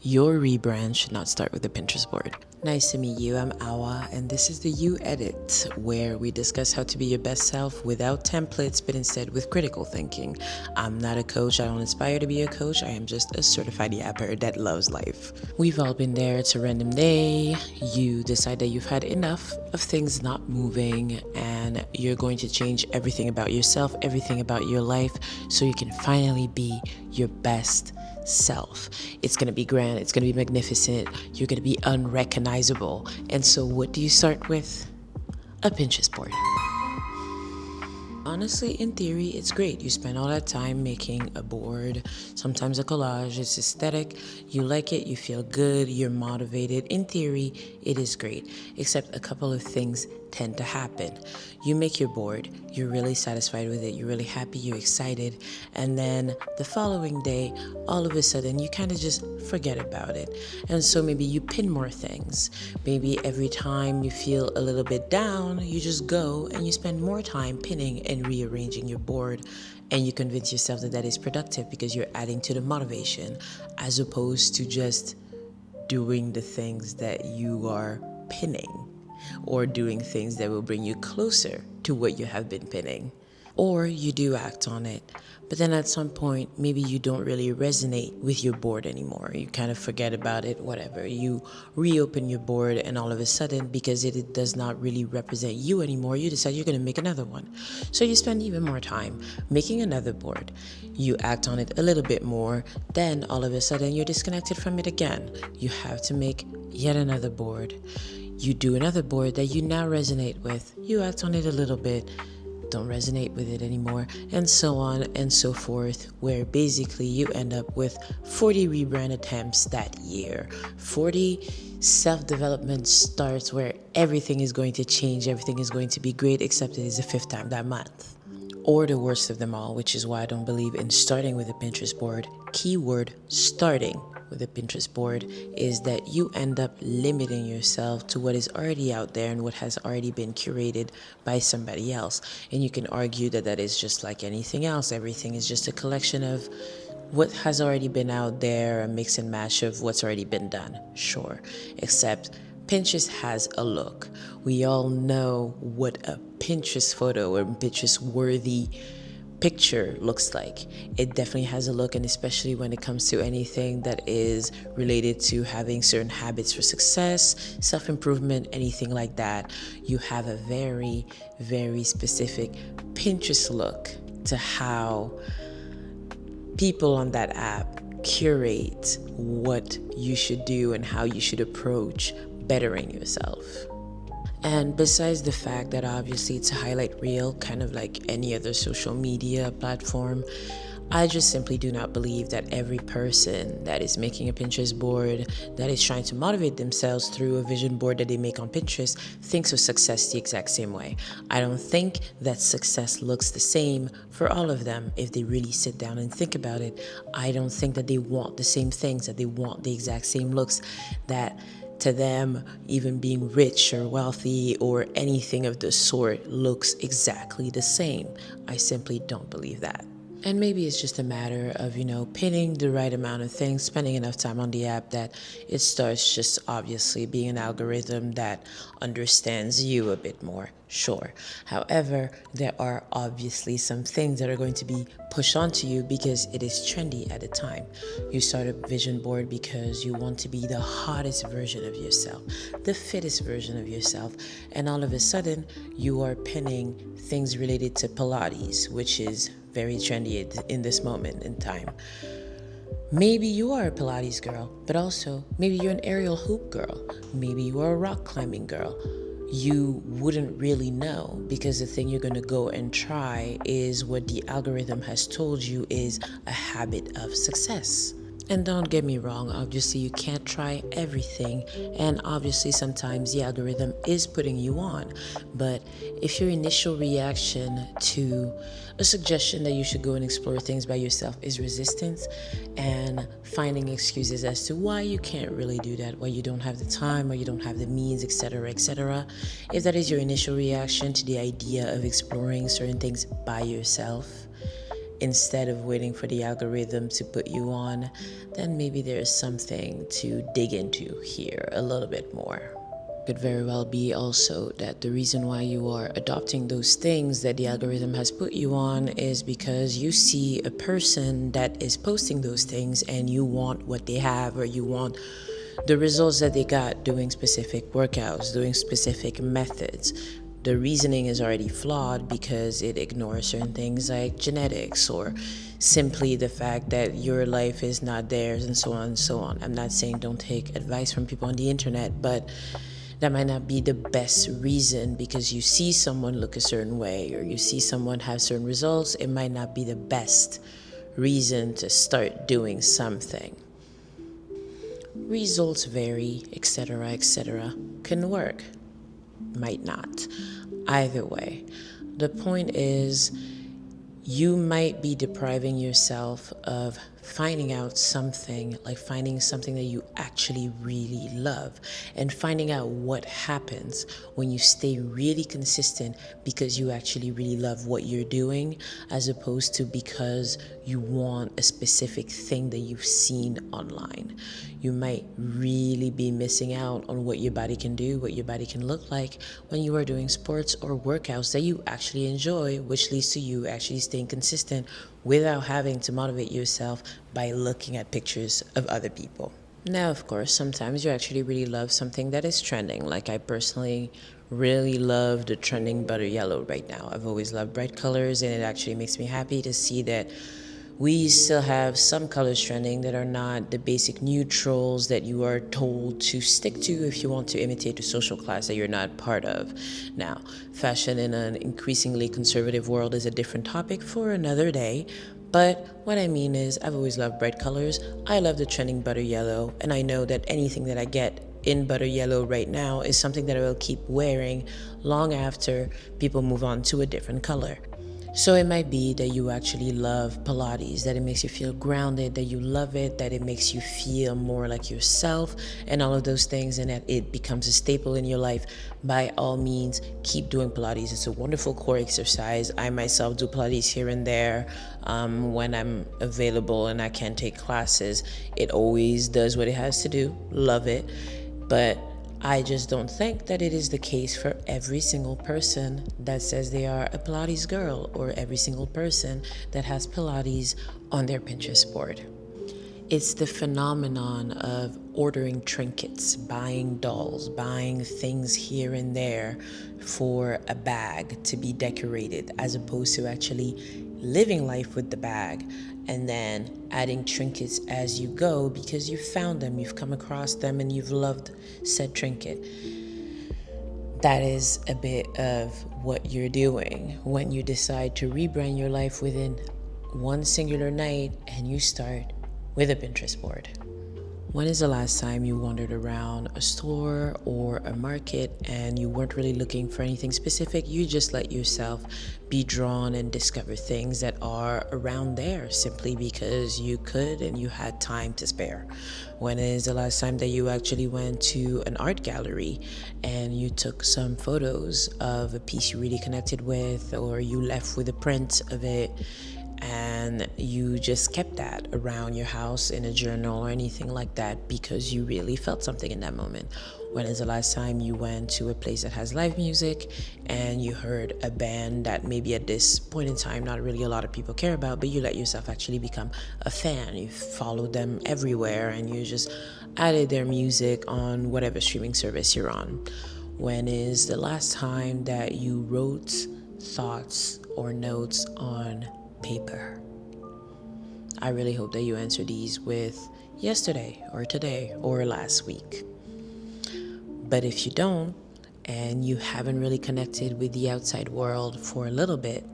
Your rebrand should not start with a Pinterest board. Nice to meet you. I'm Awa, and this is the You Edit, where we discuss how to be your best self without templates, but instead with critical thinking. I'm not a coach. I don't aspire to be a coach. I am just a certified yapper that loves life. We've all been there. It's a random day. You decide that you've had enough of things not moving, and you're going to change everything about yourself, everything about your life, so you can finally be your best self. It's going to be grand, it's going to be magnificent, you're going to be unrecognizable. And so what do you start with? A Pinterest board. Honestly, in theory, it's great. You spend all that time making a board, sometimes a collage. It's aesthetic, you like it, you feel good, you're motivated. In theory, it is great, except a couple of things tend to happen. You make your board, you're really satisfied with it, you're really happy, you're excited, and then the following day, all of a sudden, you kind of just forget about it. And so maybe you pin more things. Maybe every time you feel a little bit down, you just go and you spend more time pinning and rearranging your board, and you convince yourself that that is productive because you're adding to the motivation as opposed to just doing the things that you are pinning, or doing things that will bring you closer to what you have been pinning. Or you do act on it, but then at some point, maybe you don't really resonate with your board anymore. You kind of forget about it, whatever. You reopen your board, and all of a sudden, because it does not really represent you anymore, you decide you're going to make another one. So you spend even more time making another board. You act on it a little bit more, then all of a sudden, you're disconnected from it again. You have to make yet another board. You do another board that you now resonate with. You act on it a little bit, don't resonate with it anymore, and so on and so forth, where basically you end up with 40 rebrand attempts that year. 40 self-development starts where everything is going to change, everything is going to be great, except it is the 5th time that month. Or the worst of them all, which is why I don't believe in starting with a Pinterest board. Keyword starting with a Pinterest board is that you end up limiting yourself to what is already out there and what has already been curated by somebody else. And you can argue that that is just like anything else. Everything is just a collection of what has already been out there, a mix and match of what's already been done. Sure, except Pinterest has a look. We all know what a Pinterest photo or Pinterest worthy picture looks like. It definitely has a look, and especially when it comes to anything that is related to having certain habits for success, self-improvement, anything like that, you have a very, very specific Pinterest look to how people on that app curate what you should do and how you should approach bettering yourself. And besides the fact that obviously it's a highlight reel, kind of like any other social media platform, I just simply do not believe that every person that is making a Pinterest board, that is trying to motivate themselves through a vision board that they make on Pinterest, thinks of success the exact same way. I don't think that success looks the same for all of them if they really sit down and think about it. I don't think that they want the same things, that they want the exact same looks, that to them, even being rich or wealthy or anything of the sort looks exactly the same. I simply don't believe that. And maybe it's just a matter of, pinning the right amount of things, spending enough time on the app that it starts just obviously being an algorithm that understands you a bit more. Sure. However, there are obviously some things that are going to be pushed onto you because it is trendy at the time. You start a vision board because you want to be the hottest version of yourself, the fittest version of yourself, and all of a sudden you are pinning things related to Pilates, which is very trendy in this moment in time. Maybe you are a Pilates girl, but also maybe you're an aerial hoop girl. Maybe you are a rock climbing girl. You wouldn't really know because the thing you're going to go and try is what the algorithm has told you is a habit of success. And don't get me wrong, obviously you can't try everything, and obviously sometimes the algorithm is putting you on. But if your initial reaction to a suggestion that you should go and explore things by yourself is resistance and finding excuses as to why you can't really do that, why you don't have the time or you don't have the means, etc., etc., if that is your initial reaction to the idea of exploring certain things by yourself, instead of waiting for the algorithm to put you on, then maybe there's something to dig into here a little bit more. Could very well be also that the reason why you are adopting those things that the algorithm has put you on is because you see a person that is posting those things and you want what they have, or you want the results that they got doing specific workouts, doing specific methods. The reasoning is already flawed because it ignores certain things like genetics, or simply the fact that your life is not theirs, and so on and so on. I'm not saying don't take advice from people on the internet, but that might not be the best reason. Because you see someone look a certain way, or you see someone have certain results, it might not be the best reason to start doing something. Results vary, etc., etc. Can work, might not. Either way, the point is, you might be depriving yourself of finding out something, like finding something that you actually really love, and finding out what happens when you stay really consistent because you actually really love what you're doing, as opposed to because you want a specific thing that you've seen online. You might really be missing out on what your body can do, what your body can look like when you are doing sports or workouts that you actually enjoy, which leads to you actually staying consistent without having to motivate yourself by looking at pictures of other people. Now, of course, sometimes you actually really love something that is trending. Like I personally really love the trending butter yellow right now. I've always loved bright colors, and it actually makes me happy to see that we still have some colors trending that are not the basic neutrals that you are told to stick to if you want to imitate the social class that you're not part of. Now, fashion in an increasingly conservative world is a different topic for another day. But what I mean is, I've always loved bright colors. I love the trending butter yellow, and I know that anything that I get in butter yellow right now is something that I will keep wearing long after people move on to a different color. So it might be that you actually love Pilates, that it makes you feel grounded, that you love it, that it makes you feel more like yourself, and all of those things, and that it becomes a staple in your life. By all means, keep doing Pilates. It's a wonderful core exercise. I myself do Pilates here and there when I'm available and I can take classes. It always does what it has to do. Love it. But I just don't think that it is the case for every single person that says they are a Pilates girl, or every single person that has Pilates on their Pinterest board. It's the phenomenon of ordering trinkets, buying dolls, buying things here and there for a bag to be decorated, as opposed to actually living life with the bag and then adding trinkets as you go because you found them, you've come across them, and you've loved said trinket. That is a bit of what you're doing when you decide to rebrand your life within one singular night and you start with a Pinterest board. When is the last time you wandered around a store or a market and you weren't really looking for anything specific? You just let yourself be drawn and discover things that are around there simply because you could and you had time to spare. When is the last time that you actually went to an art gallery and you took some photos of a piece you really connected with, or you left with a print of it and you just kept that around your house in a journal or anything like that because you really felt something in that moment? When is the last time you went to a place that has live music and you heard a band that maybe at this point in time not really a lot of people care about, but you let yourself actually become a fan? You followed them everywhere and you just added their music on whatever streaming service you're on. When is the last time that you wrote thoughts or notes on paper? I really hope that you answer these with yesterday or today or last week. But if you don't, and you haven't really connected with the outside world for a little bit,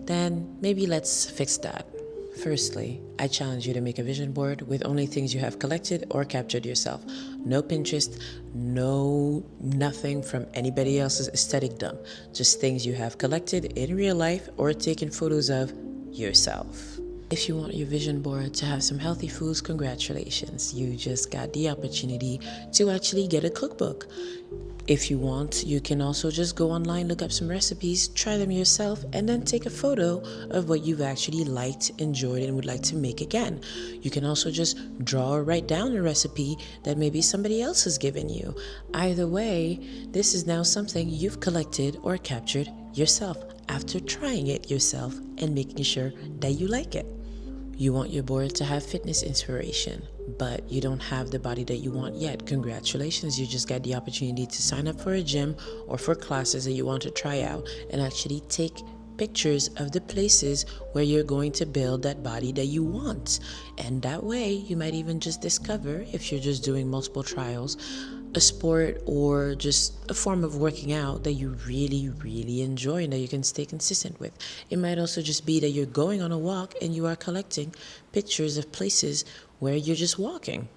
then maybe let's fix that. Firstly, I challenge you to make a vision board with only things you have collected or captured yourself. No Pinterest, nothing from anybody else's aesthetic dump. Just things you have collected in real life or taken photos of yourself. If you want your vision board to have some healthy foods, congratulations. You just got the opportunity to actually get a cookbook. If you want, you can also just go online, look up some recipes, try them yourself, and then take a photo of what you've actually liked, enjoyed, and would like to make again. You can also just draw or write down a recipe that maybe somebody else has given you. Either way, this is now something you've collected or captured yourself after trying it yourself and making sure that you like it. You want your board to have fitness inspiration, but you don't have the body that you want yet. Congratulations, you just got the opportunity to sign up for a gym or for classes that you want to try out and actually take pictures of the places where you're going to build that body that you want. And that way, you might even just discover, if you're just doing multiple trials, a sport or just a form of working out that you really, really enjoy and that you can stay consistent with. It might also just be that you're going on a walk and you are collecting pictures of places where you're just walking.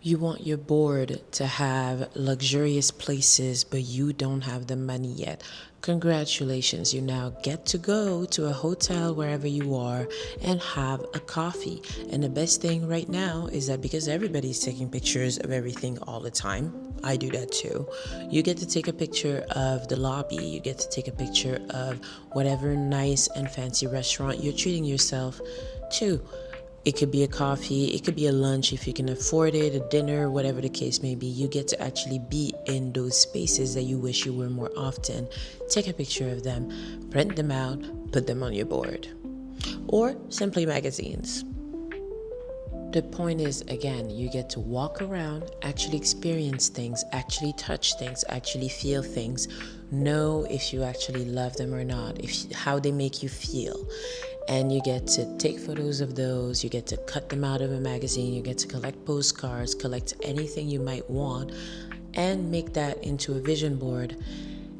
You want your board to have luxurious places, but you don't have the money yet. Congratulations, you now get to go to a hotel wherever you are and have a coffee. And the best thing right now is that because everybody's taking pictures of everything all the time, I do that too. You get to take a picture of the lobby, you get to take a picture of whatever nice and fancy restaurant you're treating yourself to. It could be a coffee, it could be a lunch if you can afford it, a dinner, whatever the case may be. You get to actually be in those spaces that you wish you were more often. Take a picture of them, print them out, put them on your board. Or simply magazines. The point is, again, you get to walk around, actually experience things, actually touch things, actually feel things, know if you actually love them or not, how they make you feel. And you get to take photos of those, you get to cut them out of a magazine, you get to collect postcards, collect anything you might want, and make that into a vision board.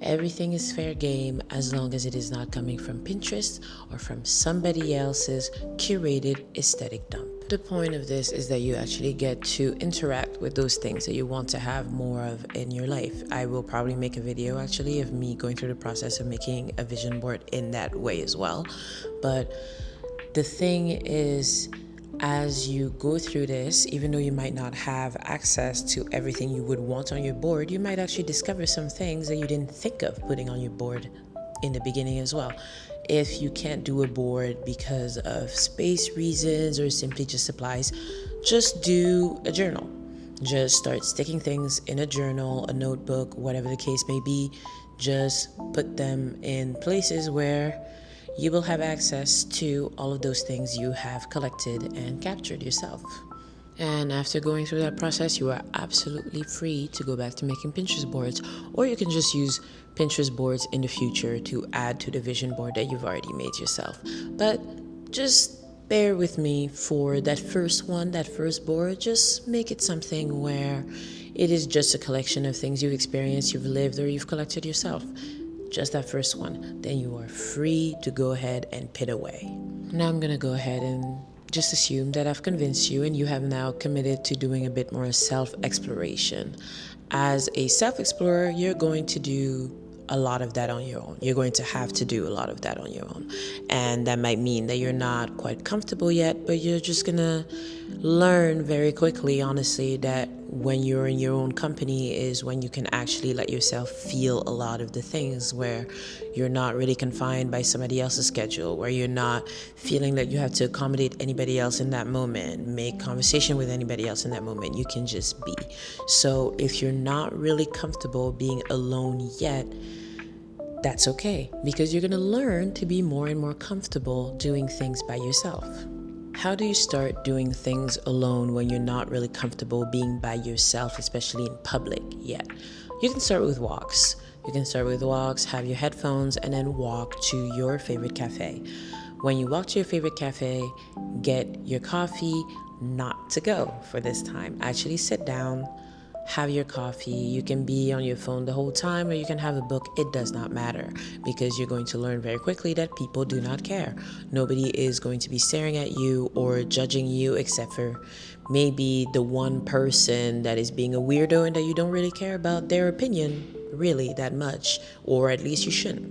Everything is fair game as long as it is not coming from Pinterest or from somebody else's curated aesthetic dump. The point of this is that you actually get to interact with those things that you want to have more of in your life. I will probably make a video actually of me going through the process of making a vision board in that way as well. But the thing is, as you go through this, even though you might not have access to everything you would want on your board, you might actually discover some things that you didn't think of putting on your board in the beginning as well. If you can't do a board because of space reasons or simply just supplies, just do a journal. Just start sticking things in a journal, a notebook, whatever the case may be. Just put them in places where you will have access to all of those things you have collected and captured yourself. And after going through that process, you are absolutely free to go back to making Pinterest boards, or you can just use Pinterest boards in the future to add to the vision board that you've already made yourself. But just bear with me for that first one, that first board. Just make it something where it is just a collection of things you've experienced, you've lived, or you've collected yourself. Just that first one. Then you are free to go ahead and pin away. Now I'm going to go ahead and just assume that I've convinced you and you have now committed to doing a bit more self-exploration. As a self-explorer, you're going to do a lot of that on your own. You're going to have to do a lot of that on your own. And that might mean that you're not quite comfortable yet, but you're just going to learn very quickly, honestly, that when you're in your own company is when you can actually let yourself feel a lot of the things, where you're not really confined by somebody else's schedule, where you're not feeling that you have to accommodate anybody else in that moment, make conversation with anybody else in that moment. You can just be. So if you're not really comfortable being alone yet, that's okay, because you're going to learn to be more and more comfortable doing things by yourself. How do you start doing things alone when you're not really comfortable being by yourself, especially in public yet? You can start with walks. Have your headphones, and then walk to your favorite cafe. When you walk to your favorite cafe, get your coffee, not to go for this time. Actually sit down, have your coffee. You can be on your phone the whole time, or you can have a book. It does not matter, because you're going to learn very quickly that people do not care. Nobody is going to be staring at you or judging you, except for maybe the one person that is being a weirdo and that you don't really care about their opinion really that much, or at least you shouldn't.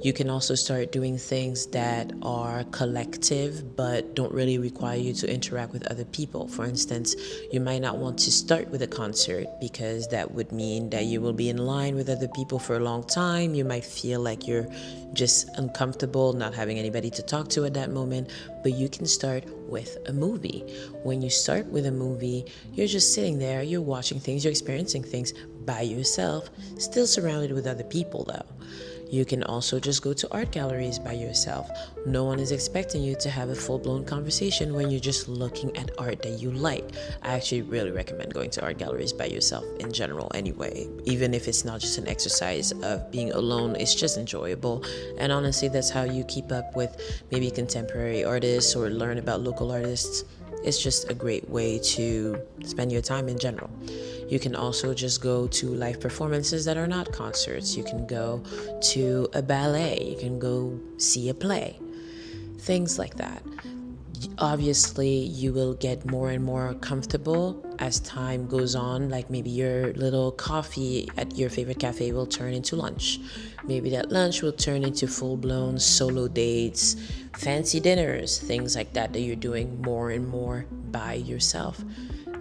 You can also start doing things that are collective but don't really require you to interact with other people. For instance, you might not want to start with a concert because that would mean that you will be in line with other people for a long time. You might feel like you're just uncomfortable not having anybody to talk to at that moment, but you can start with a movie. When you start with a movie, you're just sitting there, you're watching things, you're experiencing things by yourself, still surrounded with other people though. You can also just go to art galleries by yourself. No one is expecting you to have a full-blown conversation when you're just looking at art that you like. I actually really recommend going to art galleries by yourself in general anyway. Even if it's not just an exercise of being alone, it's just enjoyable. And honestly, that's how you keep up with maybe contemporary artists or learn about local artists. It's just a great way to spend your time in general. You can also just go to live performances that are not concerts. You can go to a ballet. You can go see a play. Things like that. Obviously, you will get more and more comfortable as time goes on. Like maybe your little coffee at your favorite cafe will turn into lunch. Maybe that lunch will turn into full-blown solo dates, fancy dinners, things like that you're doing more and more by yourself.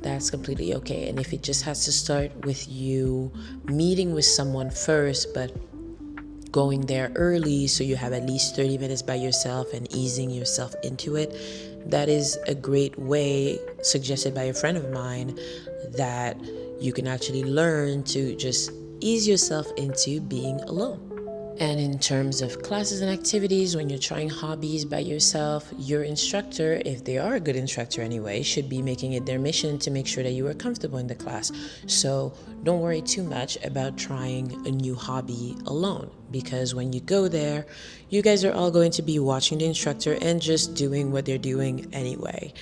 That's completely okay. And if it just has to start with you meeting with someone first, but going there early so you have at least 30 minutes by yourself and easing yourself into it, that is a great way, suggested by a friend of mine, that you can actually learn to just ease yourself into being alone. And in terms of classes and activities, when you're trying hobbies by yourself, your instructor, if they are a good instructor anyway, should be making it their mission to make sure that you are comfortable in the class. So don't worry too much about trying a new hobby alone, because when you go there, you guys are all going to be watching the instructor and just doing what they're doing anyway.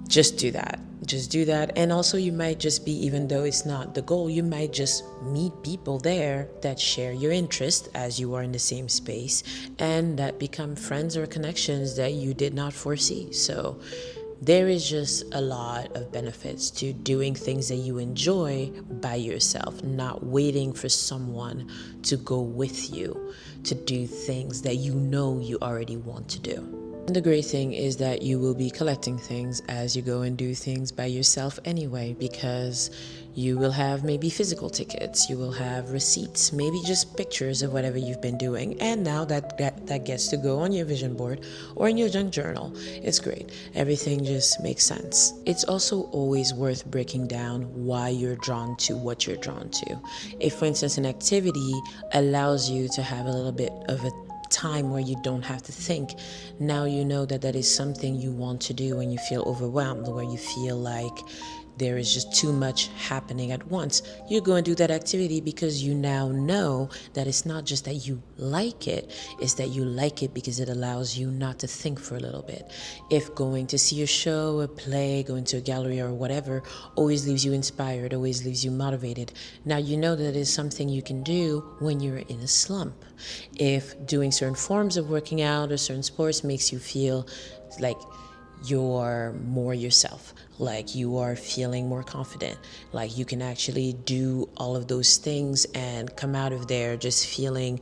Just do that. Just do that. And also you might just be, even though it's not the goal, you might just meet people there that share your interest as you are in the same space and that become friends or connections that you did not foresee. So there is just a lot of benefits to doing things that you enjoy by yourself, not waiting for someone to go with you to do things that you know you already want to do. And the great thing is that you will be collecting things as you go and do things by yourself anyway, because you will have maybe physical tickets, you will have receipts, maybe just pictures of whatever you've been doing, and now that gets to go on your vision board or in your junk journal. It's great. Everything just makes sense. It's also always worth breaking down why you're drawn to what you're drawn to. If, for instance, an activity allows you to have a little bit of a time where you don't have to think, now you know that that is something you want to do when you feel overwhelmed, where you feel like there is just too much happening at once. You go and do that activity because you now know that it's not just that you like it, it's that you like it because it allows you not to think for a little bit. If going to see a show, a play, going to a gallery or whatever always leaves you inspired, always leaves you motivated, now you know that it is something you can do when you're in a slump. If doing certain forms of working out or certain sports makes you feel like you're more yourself, like you are feeling more confident, like you can actually do all of those things and come out of there just feeling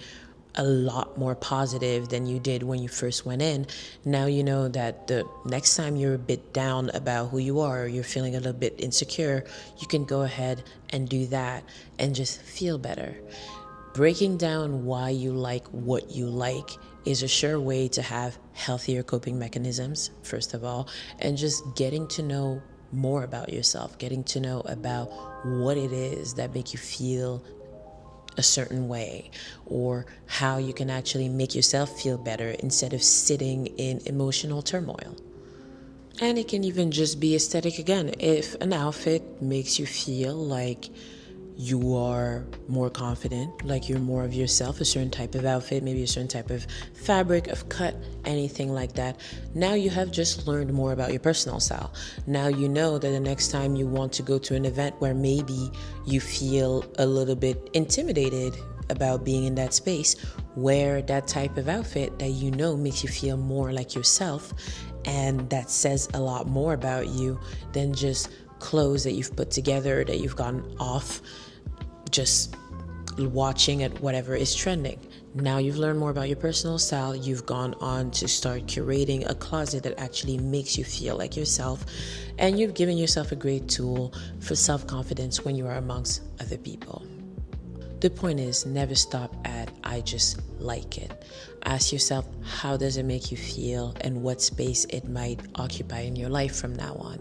a lot more positive than you did when you first went in. Now you know that the next time you're a bit down about who you are, or you're feeling a little bit insecure, you can go ahead and do that and just feel better. Breaking down why you like what you like is a sure way to have healthier coping mechanisms, first of all, and just getting to know more about yourself, getting to know about what it is that make you feel a certain way, or how you can actually make yourself feel better instead of sitting in emotional turmoil. And it can even just be aesthetic again. If an outfit makes you feel like you are more confident, like you're more of yourself, a certain type of outfit, maybe a certain type of fabric, of cut, anything like that, now you have just learned more about your personal style. Now you know that the next time you want to go to an event where maybe you feel a little bit intimidated about being in that space, wear that type of outfit that you know makes you feel more like yourself, and that says a lot more about you than just clothes that you've put together, that you've gotten off just watching at whatever is trending. Now you've learned more about your personal style. You've gone on to start curating a closet that actually makes you feel like yourself. And you've given yourself a great tool for self-confidence when you are amongst other people. The point is, never stop at I just like it. Ask yourself, how does it make you feel and what space it might occupy in your life from now on.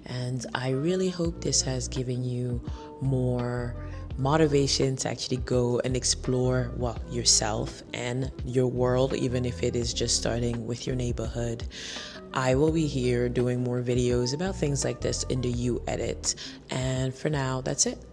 And I really hope this has given you more motivation to actually go and explore, well, yourself and your world, even if it is just starting with your neighborhood. I will be here doing more videos about things like this in the You Edit. And for now, that's it.